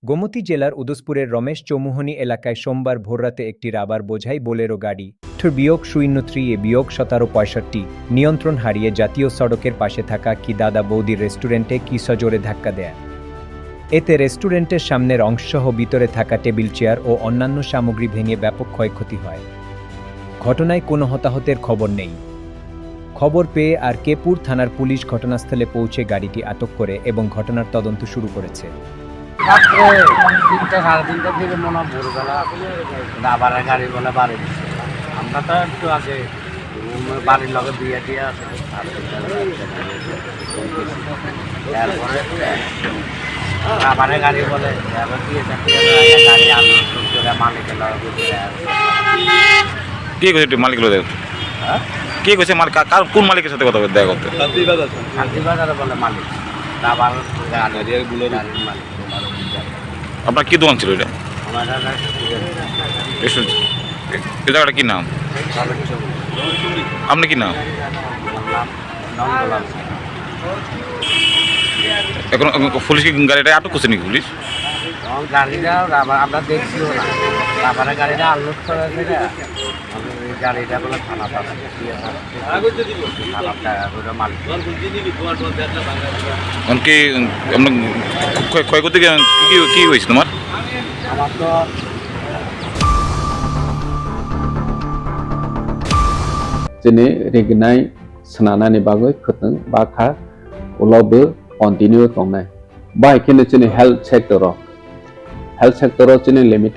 গোমতী জেলার উদয়পুরের রমেশ চৌমুহনী এলাকায় সোমবার ভোররাতে একটি রাবার বোঝাই বোলেরো গাড়ি -03-1765 নিয়ন্ত্রণ হারিয়ে জাতীয় সড়কের পাশে থাকা কি দাদা বৌদির রেস্টুরেন্টে কি সজোরে ধাক্কা দেয়। এতে রেস্টুরেন্টের সামনের অংশসহ ভিতরে থাকা টেবিল চেয়ার ও অন্যান্য সামগ্রী ভেঙে ব্যাপক ক্ষয়ক্ষতি হয়। ঘটনায় কোনো হতাহতের খবর নেই। খবর পেয়ে আর কেপুর থানার পুলিশ ঘটনাস্থলে পৌঁছে গাড়িটি আটক করে এবং ঘটনার তদন্ত শুরু করেছে। রাত্রে 3টা সাড়ে 3টার দিকে মনে হয় ভোরবেলা রাবারের গাড়ি বলে বাড়ি দিচ্ছে। আমরা তো একটু আগে বাড়ির লগে বিয়ে দিয়ে আছে তারপরে রাবারের গাড়ি বলে গাড়ি আলো মালিকের লগে কে কইছে মালিক লোক হ্যাঁ কে কইছে মালিক কার কোন মালিকের সাথে কথা দেখা করতে শান্তি বাজারে বলে মালিক রাবার গাড়ির মালিক। আপনার কি দোকান ছিল এটা? আমার রেস্টুরেন্ট। এই জায়গাটা কি নাম? আপনি কি নাম? এখন পুলিশ কি গাড়িটা আটক করছে নাকি পুলিশ? গাড়িটা আমরা দেখছিও না, রাবারের গাড়িটা আনলোড করে গাড়িটা বলে থানা মালিক। কি ক্ষয়ক্ষতি কি হয়েছে তোমার? আমার তো Jene regnai senana ni bagoi khuteng bakha ulobe continue tongnai. Bai kene jene health sector jene limited